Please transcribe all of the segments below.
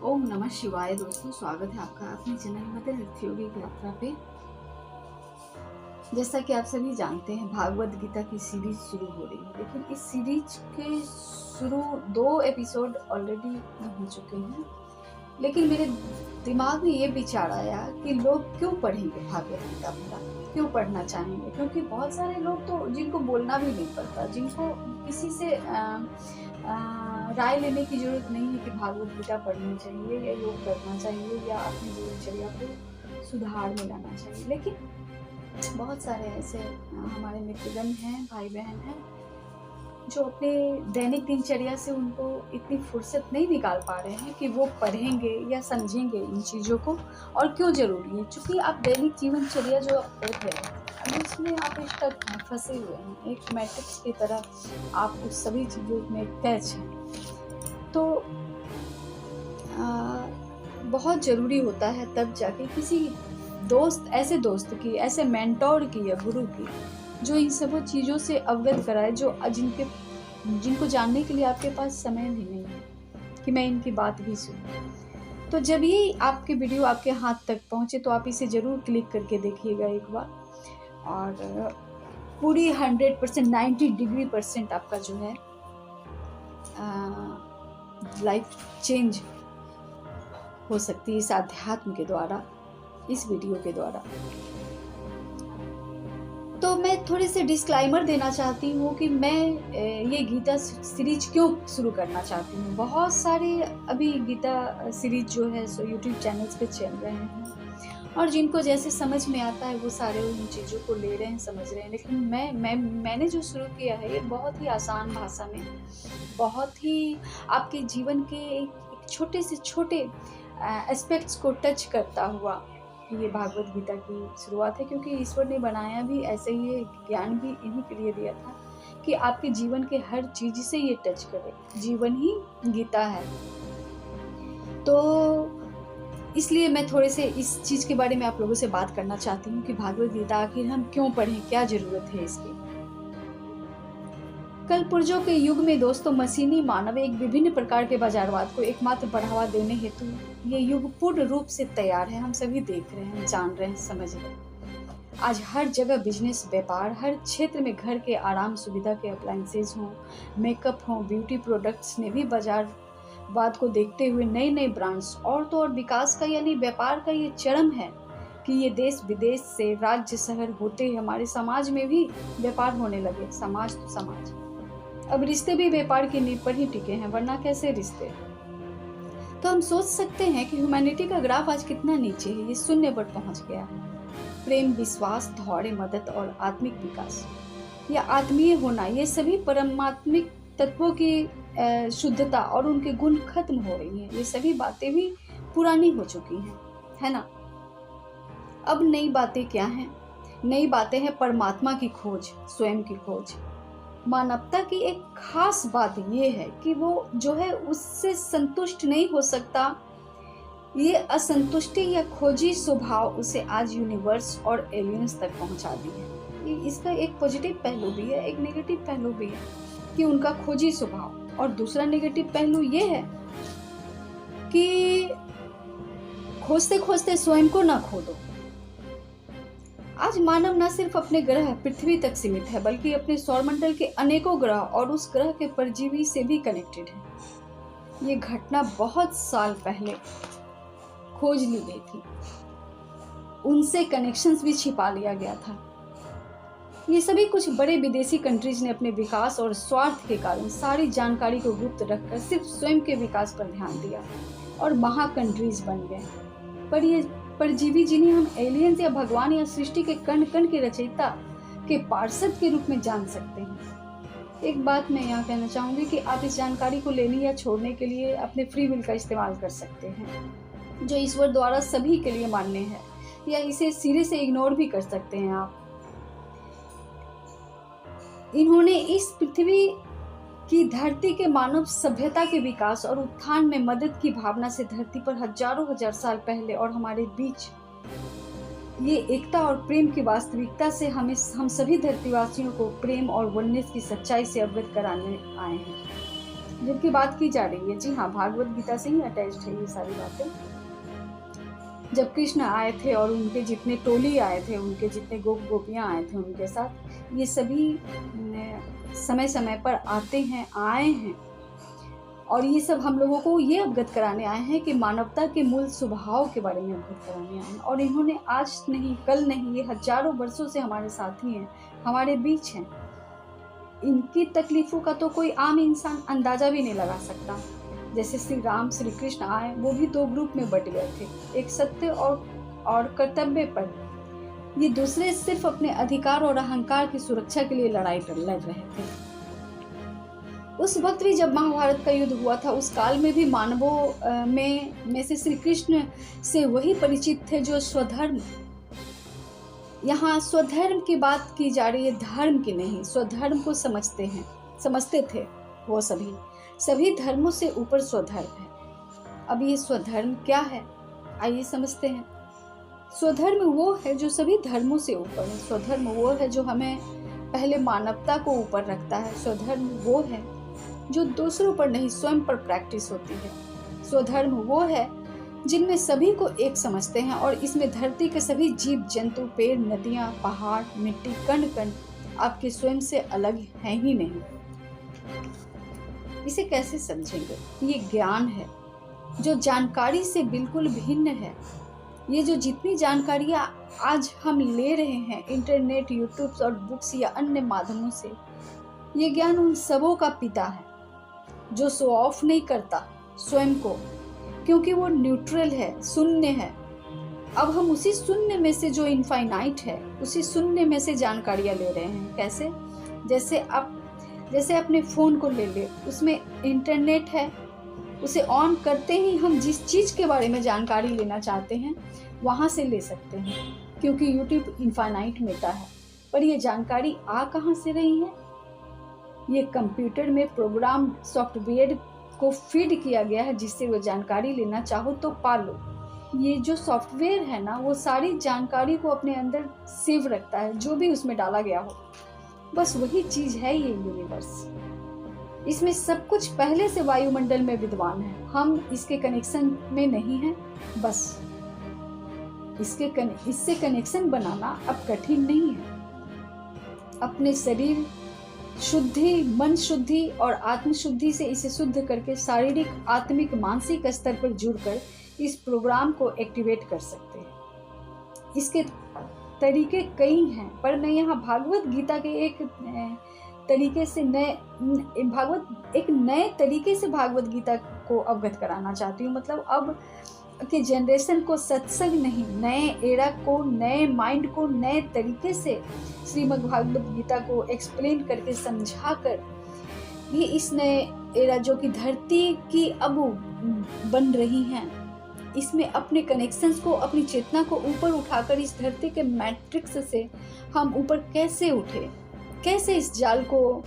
ओम नमः शिवाय। दोस्तों, स्वागत है आपका अपने चैनल मदर हेल्थ योगी की यात्रा पे। जैसा कि आप सभी जानते हैं, भागवत गीता की सीरीज शुरू हो रही है, लेकिन इस सीरीज के शुरू 2 एपिसोड ऑलरेडी हो चुके हैं। लेकिन मेरे दिमाग में ये विचार आया कि लोग क्यों पढ़ेंगे भागवत गीता पूरा, क्यों पढ़ना चाहेंगे? क्योंकि बहुत सारे लोग तो जिनको बोलना भी नहीं पड़ता, जिनको किसी से राय लेने की जरूरत नहीं है कि भागवत गीता पढ़नी चाहिए या योग करना चाहिए या अपनी जीवनचर्या को सुधार में लाना चाहिए। लेकिन बहुत सारे ऐसे हमारे मित्रगण हैं, भाई बहन हैं, जो अपने दैनिक दिनचर्या से उनको इतनी फुर्सत नहीं निकाल पा रहे हैं कि वो पढ़ेंगे या समझेंगे इन चीज़ों को और क्यों ज़रूरी है। चूँकि आप दैनिक जीवनचर्या जो आप कर रहे हैं, अभी उसमें आप इस तक फंसे हुए हैं, एक मैट्रिक्स की तरह आप उस सभी चीज़ों में कैच हैं। तो बहुत ज़रूरी होता है तब जाके किसी ऐसे दोस्त की, ऐसे मेंटोर की या गुरु की, जो इन सब चीज़ों से अवगत कराए, जो जिनको जानने के लिए आपके पास समय भी नहीं है कि मैं इनकी बात भी सुनूं। तो जब ये आपके वीडियो आपके हाथ तक पहुँचे तो आप इसे ज़रूर क्लिक करके देखिएगा एक बार, और पूरी 100% 90 डिग्री % आपका जो है लाइफ चेंज हो सकती है इस अध्यात्म के द्वारा, इस वीडियो के द्वारा। तो मैं थोड़े से डिस्क्लाइमर देना चाहती हूँ कि मैं ये गीता सीरीज क्यों शुरू करना चाहती हूँ। बहुत सारे अभी गीता सीरीज जो है सो यूट्यूब चैनल्स पे चल रहे हैं, और जिनको जैसे समझ में आता है वो सारे उन चीज़ों को ले रहे हैं, समझ रहे हैं। लेकिन मैंने जो शुरू किया है ये बहुत ही आसान भाषा में, बहुत ही आपके जीवन के एक छोटे से छोटे एस्पेक्ट्स को टच करता हुआ ये भागवत गीता की शुरुआत है। क्योंकि ईश्वर ने बनाया भी ऐसे ही है, ज्ञान भी इन्हीं के लिए दिया था कि आपके जीवन के हर चीज़ से ये टच करे। जीवन ही गीता है। तो इसलिए मैं थोड़े से इस चीज़ के बारे में आप लोगों से बात करना चाहती हूँ कि भागवत गीता आखिर हम क्यों पढ़ें, क्या ज़रूरत है इसकी। कल पुर्जों के युग में दोस्तों, मशीनी मानव एक विभिन्न प्रकार के बाजारवाद को एकमात्र बढ़ावा देने हेतु ये युग पूर्ण रूप से तैयार है। हम सभी देख रहे हैं, जान रहे हैं, समझ रहे हैं। आज हर जगह बिजनेस, व्यापार, हर क्षेत्र में घर के आराम सुविधा के अप्लायंसेज हों, मेकअप हों, ब्यूटी प्रोडक्ट्स ने भी बाजारवाद को देखते हुए नए नए ब्रांड्स और तो और विकास का यानी व्यापार का ये चरम है कि ये देश विदेश से राज्य शहर होते हमारे समाज में भी व्यापार होने लगे। समाज तो समाज, अब रिश्ते भी व्यापार की नींव पर ही टिके हैं, वरना कैसे रिश्ते। तो हम सोच सकते हैं कि ह्यूमैनिटी का ग्राफ आज कितना नीचे है, ये शून्य पर पहुंच गया है। प्रेम, विश्वास, धैर्य, मदद और आत्मिक विकास या आत्मीय होना, ये सभी परमात्मिक तत्वों की शुद्धता और उनके गुण खत्म हो रही हैं। ये सभी बातें भी पुरानी हो चुकी हैं, है ना। अब नई बातें क्या हैं? नई बातें हैं परमात्मा की खोज, स्वयं की खोज। मानवता की एक खास बात ये है कि वो जो है उससे संतुष्ट नहीं हो सकता। ये असंतुष्टि या खोजी स्वभाव उसे आज यूनिवर्स और एलियंस तक पहुंचा दी है। इसका एक पॉजिटिव पहलू भी है, एक नेगेटिव पहलू भी है कि उनका खोजी स्वभाव। और दूसरा नेगेटिव पहलू ये है कि खोजते खोजते स्वयं को ना खो दो। आज मानव न सिर्फ अपने ग्रह पृथ्वी तक सीमित है, बल्कि अपने सौरमंडल के अनेकों ग्रह और उस ग्रह के परजीवी से भी कनेक्टेड है। ये घटना बहुत साल पहले खोज ली गई थी, उनसे कनेक्शंस भी छिपा लिया गया था। ये सभी कुछ बड़े विदेशी कंट्रीज ने अपने विकास और स्वार्थ के कारण सारी जानकारी को गुप्त रखकर सिर्फ स्वयं के विकास पर ध्यान दिया और महा कंट्रीज बन गए। पर ये परजीवी, जिन्हें हम एलियंस या भगवान या सृष्टि के कण कण के रचयिता के पार्षद के रूप में जान सकते हैं। एक बात मैं यहाँ कहना चाहूंगी कि आप इस जानकारी को लेने या छोड़ने के लिए अपने फ्री विल का इस्तेमाल कर सकते हैं, जो ईश्वर द्वारा सभी के लिए मान्य है, या इसे सिरे से इग्नोर भी कर सकते हैं आप। इन्होंने इस पृथ्वी कि धरती के मानव सभ्यता के विकास और उत्थान में मदद की भावना से धरती पर हजारों हजार साल पहले और हमारे बीच ये एकता और प्रेम की वास्तविकता से हम सभी धरतीवासियों को प्रेम और वननेस की सच्चाई से अवगत कराने आए हैं। जिनकी बात की जा रही है, जी हाँ, भागवत गीता से ही अटैच्ड है ये सारी बातें। जब कृष्ण आए थे और उनके जितने टोली आए थे, उनके जितने गोप गोपियाँ आए थे उनके साथ, ये सभी समय समय पर आते हैं, आए हैं, और ये सब हम लोगों को ये अवगत कराने आए हैं कि मानवता के मूल स्वभाव के बारे में अवगत कराने आए हैं। और इन्होंने आज नहीं, कल नहीं, ये हजारों वर्षों से हमारे साथी हैं, हमारे बीच हैं। इनकी तकलीफों का तो कोई आम इंसान अंदाजा भी नहीं लगा सकता। जैसे श्री राम, श्री कृष्ण आए, वो भी दो ग्रुप में बट गए थे, एक सत्य और कर्तव्य पर। ये दूसरे सिर्फ अपने अधिकार और अहंकार की सुरक्षा के लिए लड़ रहे थे। उस वक्त भी जब महाभारत का युद्ध हुआ था, उस काल में भी मानवों में से श्री कृष्ण से वही परिचित थे जो स्वधर्म, यहाँ स्वधर्म की बात की जा रही है, धर्म की नहीं, स्वधर्म को समझते थे वो सभी धर्मों से ऊपर स्वधर्म है। अब ये स्वधर्म क्या है, आइए समझते हैं। स्वधर्म वो है जो सभी धर्मों से ऊपर है। स्वधर्म वो है जो हमें पहले मानवता को ऊपर रखता है। स्वधर्म वो है जो दूसरों पर नहीं, स्वयं पर प्रैक्टिस होती है। स्वधर्म वो है जिनमें सभी को एक समझते हैं और इसमें धरती के सभी जीव जंतु, पेड़, नदियाँ, पहाड़, मिट्टी, कण कण आपके स्वयं से अलग हैं ही नहीं। इसे कैसे समझेंगे? ये ज्ञान है जो जानकारी से बिल्कुल भिन्न है। ये जो जितनी जानकारियाँ आज हम ले रहे हैं इंटरनेट, यूट्यूब और बुक्स या अन्य माध्यमों से, ये ज्ञान उन सबों का पिता है जो शो ऑफ नहीं करता स्वयं को, क्योंकि वो न्यूट्रल है, शून्य है। अब हम उसी शून्य में से जो इनफाइनाइट है, उसी शून्य में से जानकारियाँ ले रहे हैं। कैसे? जैसे अपने फ़ोन को ले, उसमें इंटरनेट है, उसे ऑन करते ही हम जिस चीज़ के बारे में जानकारी लेना चाहते हैं वहाँ से ले सकते हैं, क्योंकि यूट्यूब इनफाइनाइट मेटा है। पर ये जानकारी आ कहाँ से रही है? ये कंप्यूटर में प्रोग्राम सॉफ्टवेयर को फीड किया गया है, जिससे वो जानकारी लेना चाहो तो पा लो। ये जो सॉफ्टवेयर है ना, वो सारी जानकारी को अपने अंदर सेव रखता है, जो भी उसमें डाला गया हो। बस वही चीज़ है ये यूनिवर्स। इसमें सब कुछ पहले से वायुमंडल में विद्वान है, हम इसके कनेक्शन में नहीं हैं। बस इससे कनेक्शन बनाना अब कठिन नहीं है। अपने शरीर शुद्धि, मन शुद्धि और आत्म शुद्धि से इसे शुद्ध करके शारीरिक, आत्मिक, मानसिक स्तर पर जुड़कर इस प्रोग्राम को एक्टिवेट कर सकते हैं। इसके तरीके कई हैं, पर मैं यहाँ भागवत गीता के एक नए तरीके से भागवत गीता को अवगत कराना चाहती हूँ। मतलब अब के जनरेशन को सत्संग नहीं, नए एरा को, नए माइंड को नए तरीके से श्रीमद् भागवत गीता को एक्सप्लेन करके, समझा कर, ये इस नए एरा जो कि धरती की अब बन रही हैं, इसमें अपने कनेक्शंस को, अपनी चेतना को ऊपर उठाकर इस धरती के मैट्रिक्स से हम ऊपर कैसे उठे, कैसे इस जाल को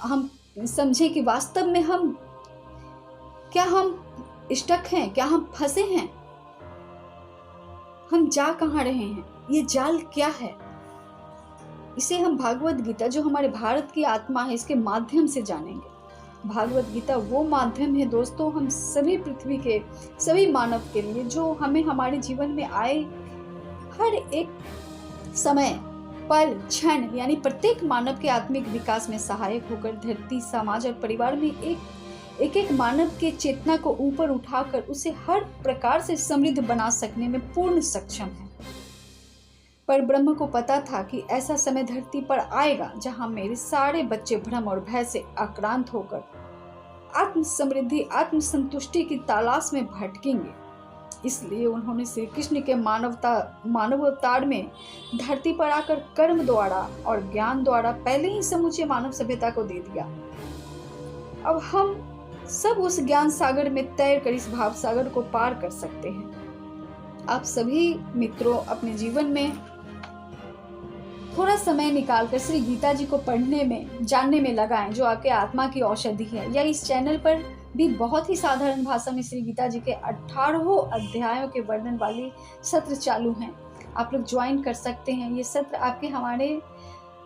हम समझे कि वास्तव में हम स्टक हैं, क्या हम फंसे हैं, हम जा कहाँ रहे हैं, ये जाल क्या है। इसे हम भागवत गीता, जो हमारे भारत की आत्मा है, इसके माध्यम से जानेंगे। भागवत गीता वो माध्यम है दोस्तों, हम सभी पृथ्वी के सभी मानव के लिए, जो हमें हमारे जीवन में आए हर एक समय, पल, क्षण, यानी प्रत्येक मानव के आत्मिक विकास में सहायक होकर धरती, समाज और परिवार में एक मानव के चेतना को ऊपर उठाकर उसे हर प्रकार से समृद्ध बना सकने में पूर्ण सक्षम है। पर ब्रह्म को पता था कि ऐसा समय धरती पर आएगा जहां मेरे सारे बच्चे भ्रम और भय से आक्रांत होकर आत्म समृद्धि, आत्म संतुष्टि की तलाश में भटकेंगे। इसलिए उन्होंने श्री कृष्ण के मानव अवतार में धरती पर आकर कर्म द्वारा और ज्ञान द्वारा पहले ही समूचे मानव सभ्यता को दे दिया। अब हम सब उस ज्ञान सागर में तैर कर इस भाव सागर को पार कर सकते हैं। आप सभी मित्रों अपने जीवन में थोड़ा समय निकालकर श्री गीता जी को पढ़ने में, जानने में लगाएं, जो आपके आत्मा की औषधि है। या इस चैनल पर भी बहुत ही साधारण भाषा में श्री गीता जी के 18 अध्यायों के वर्णन वाले सत्र चालू हैं, आप लोग ज्वाइन कर सकते हैं। ये सत्र आपके हमारे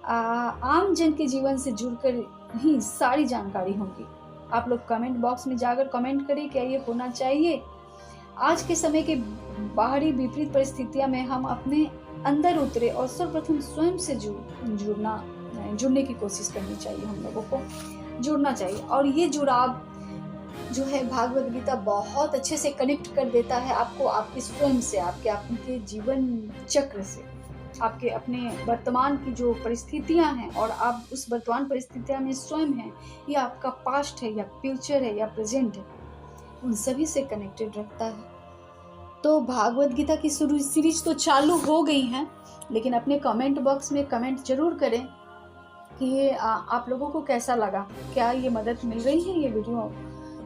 आम जन के जीवन से जुड़कर ही सारी जानकारी होगी। आप लोग कमेंट बॉक्स में जाकर कमेंट करें, क्या ये होना चाहिए? आज के समय के बाहरी विपरीत परिस्थितियां में हम अपने अंदर उतरे और सर्वप्रथम स्वयं से जुड़ने की कोशिश करनी चाहिए। हम लोगों को जुड़ना चाहिए, और ये जुड़ाव जो है भागवत गीता बहुत अच्छे से कनेक्ट कर देता है आपको आपके स्वयं से, आपके जीवन चक्र से, आपके अपने वर्तमान की जो परिस्थितियां हैं और आप उस वर्तमान परिस्थितियां में स्वयं हैं, या आपका पास्ट है या फ्यूचर है या प्रेजेंट है, उन सभी से कनेक्टेड रखता है। तो भागवत गीता की सीरीज तो चालू हो गई हैं, लेकिन अपने कमेंट बॉक्स में कमेंट जरूर करें कि ये आप लोगों को कैसा लगा, क्या ये मदद मिल रही है ये वीडियो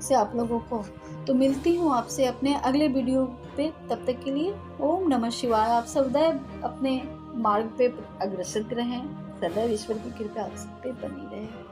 से आप लोगों को। तो मिलती हूँ आपसे अपने अगले वीडियो पे, तब तक के लिए ओम नमः शिवाय। आप सदैव अपने मार्ग पे अग्रसर रहें, सदैव ईश्वर की कृपा आप सब पे बनी रहे।